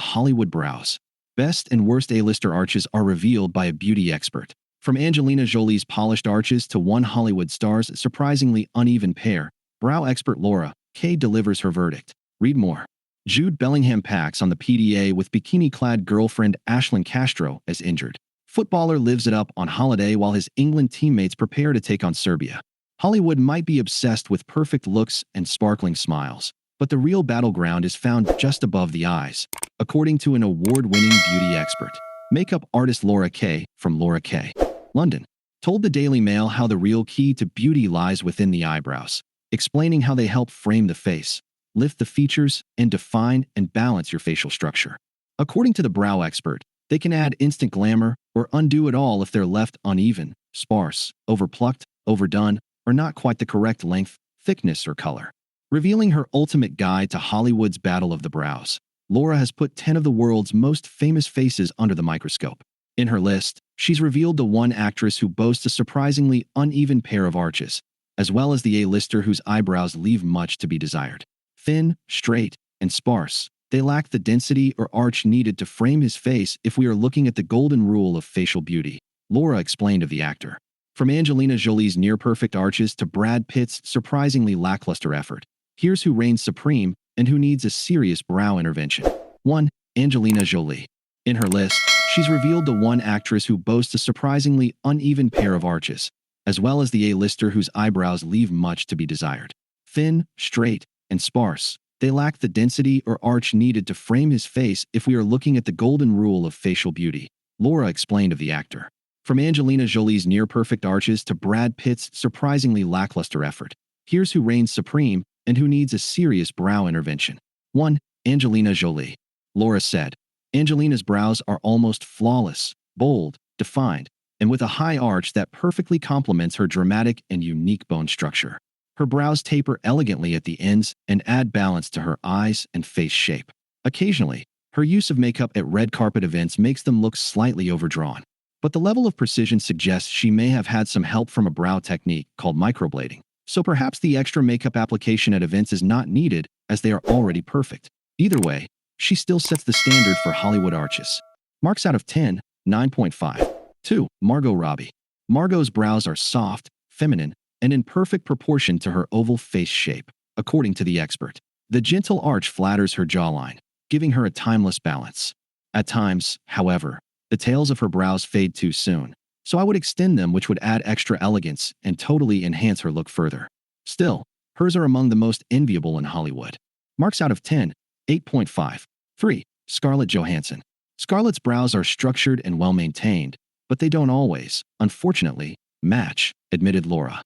Hollywood brows. Best and worst A-lister arches are revealed by a beauty expert. From Angelina Jolie's polished arches to one Hollywood star's surprisingly uneven pair, brow expert Laura Kay delivers her verdict. Read more. Jude Bellingham packs on the PDA with bikini-clad girlfriend Ashlyn Castro as injured. Footballer lives it up on holiday while his England teammates prepare to take on Serbia. Hollywood might be obsessed with perfect looks and sparkling smiles, but the real battleground is found just above the eyes, according to an award-winning beauty expert. Makeup artist Laura Kay from Laura Kay, London, told the Daily Mail how the real key to beauty lies within the eyebrows, explaining how they help frame the face, lift the features, and define and balance your facial structure. According to the brow expert, they can add instant glamour or undo it all if they're left uneven, sparse, overplucked, overdone, or not quite the correct length, thickness, or color. Revealing her ultimate guide to Hollywood's battle of the brows, Laura has put 10 of the world's most famous faces under the microscope. In her list, she's revealed the one actress who boasts a surprisingly uneven pair of arches, as well as the A-lister whose eyebrows leave much to be desired. Thin, straight, and sparse, they lack the density or arch needed to frame his face if we are looking at the golden rule of facial beauty, Laura explained of the actor. From Angelina Jolie's near-perfect arches to Brad Pitt's surprisingly lackluster effort, here's who reigns supreme and who needs a serious brow intervention. 1. Angelina Jolie. In her list, she's revealed the one actress who boasts a surprisingly uneven pair of arches, as well as the A-lister whose eyebrows leave much to be desired. Thin, straight, and sparse, they lack the density or arch needed to frame his face if we are looking at the golden rule of facial beauty, Laura explained of the actor. From Angelina Jolie's near-perfect arches to Brad Pitt's surprisingly lackluster effort, here's who reigns supreme and who needs a serious brow intervention. 1. Angelina Jolie. Laura said, Angelina's brows are almost flawless, bold, defined, and with a high arch that perfectly complements her dramatic and unique bone structure. Her brows taper elegantly at the ends and add balance to her eyes and face shape. Occasionally, her use of makeup at red carpet events makes them look slightly overdrawn. But the level of precision suggests she may have had some help from a brow technique called microblading, so perhaps the extra makeup application at events is not needed as they are already perfect. Either way, she still sets the standard for Hollywood arches. Marks out of 10, 9.5. 2. Margot Robbie. Margot's brows are soft, feminine, and in perfect proportion to her oval face shape, according to the expert. The gentle arch flatters her jawline, giving her a timeless balance. At times, however, the tails of her brows fade too soon, so I would extend them, which would add extra elegance and totally enhance her look further. Still, hers are among the most enviable in Hollywood. Marks out of 10, 8.5. 3. Scarlett Johansson. Scarlett's brows are structured and well-maintained, but they don't always, unfortunately, match, admitted Laura.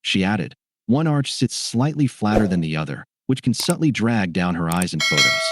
She added, one arch sits slightly flatter than the other, which can subtly drag down her eyes in photos.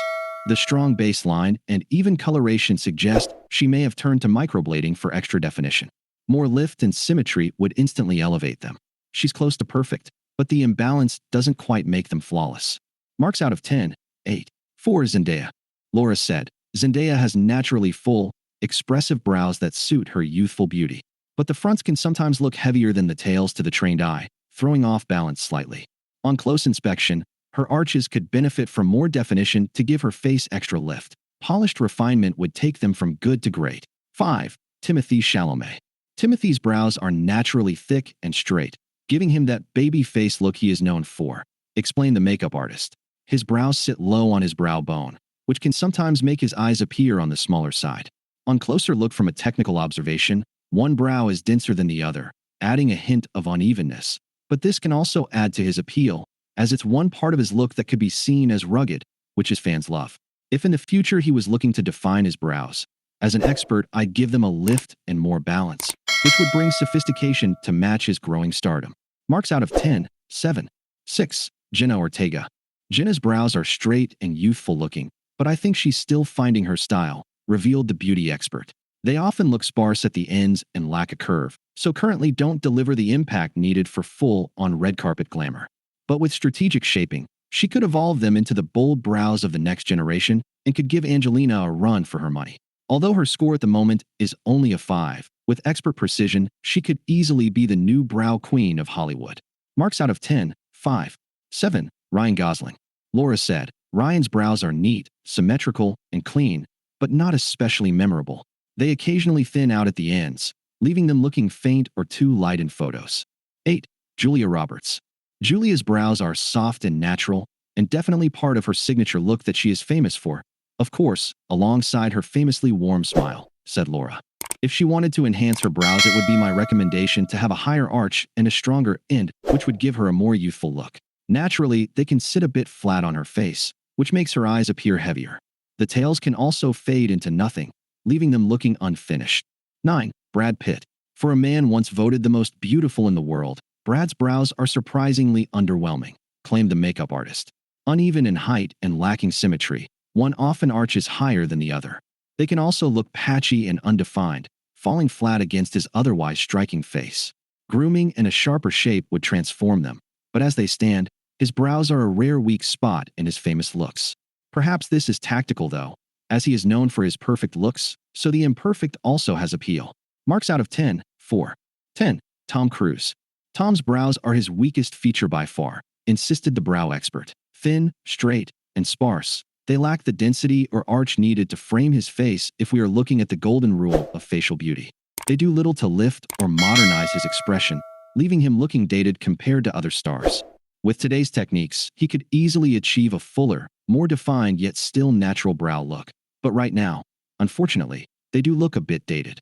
The strong baseline and even coloration suggest she may have turned to microblading for extra definition. More lift and symmetry would instantly elevate them. She's close to perfect, but the imbalance doesn't quite make them flawless. Marks out of 10, 8. 4. Zendaya. Laura said, Zendaya has naturally full, expressive brows that suit her youthful beauty, but the fronts can sometimes look heavier than the tails to the trained eye, throwing off balance slightly. On close inspection, her arches could benefit from more definition to give her face extra lift. Polished refinement would take them from good to great. 5. Timothée Chalamet. Timothy's brows are naturally thick and straight, giving him that baby face look he is known for, explained the makeup artist. His brows sit low on his brow bone, which can sometimes make his eyes appear on the smaller side. On closer look from a technical observation, one brow is denser than the other, adding a hint of unevenness. But this can also add to his appeal, as it's one part of his look that could be seen as rugged, which his fans love. If in the future he was looking to define his brows, as an expert, I'd give them a lift and more balance, which would bring sophistication to match his growing stardom. Marks out of 10, 7. 6. Jenna Ortega. Jenna's brows are straight and youthful looking, but I think she's still finding her style, revealed the beauty expert. They often look sparse at the ends and lack a curve, so currently don't deliver the impact needed for full-on red carpet glamour. But with strategic shaping, she could evolve them into the bold brows of the next generation and could give Angelina a run for her money. Although her score at the moment is only a 5, with expert precision, she could easily be the new brow queen of Hollywood. Marks out of 10, 5. 7. Ryan Gosling. Laura said, Ryan's brows are neat, symmetrical, and clean, but not especially memorable. They occasionally thin out at the ends, leaving them looking faint or too light in photos. 8. Julia Roberts. Julia's brows are soft and natural, and definitely part of her signature look that she is famous for. Of course, alongside her famously warm smile, said Laura. If she wanted to enhance her brows, it would be my recommendation to have a higher arch and a stronger end, which would give her a more youthful look. Naturally, they can sit a bit flat on her face, which makes her eyes appear heavier. The tails can also fade into nothing, leaving them looking unfinished. 9. Brad Pitt. For a man once voted the most beautiful in the world, Brad's brows are surprisingly underwhelming, claimed the makeup artist. Uneven in height and lacking symmetry, one often arches higher than the other. They can also look patchy and undefined, falling flat against his otherwise striking face. Grooming and a sharper shape would transform them, but as they stand, his brows are a rare weak spot in his famous looks. Perhaps this is tactical though, as he is known for his perfect looks, so the imperfect also has appeal. Marks out of 10, 4. 10. Tom Cruise. Tom's brows are his weakest feature by far, insisted the brow expert. Thin, straight, and sparse, they lack the density or arch needed to frame his face if we are looking at the golden rule of facial beauty. They do little to lift or modernize his expression, leaving him looking dated compared to other stars. With today's techniques, he could easily achieve a fuller, more defined yet still natural brow look. But right now, unfortunately, they do look a bit dated.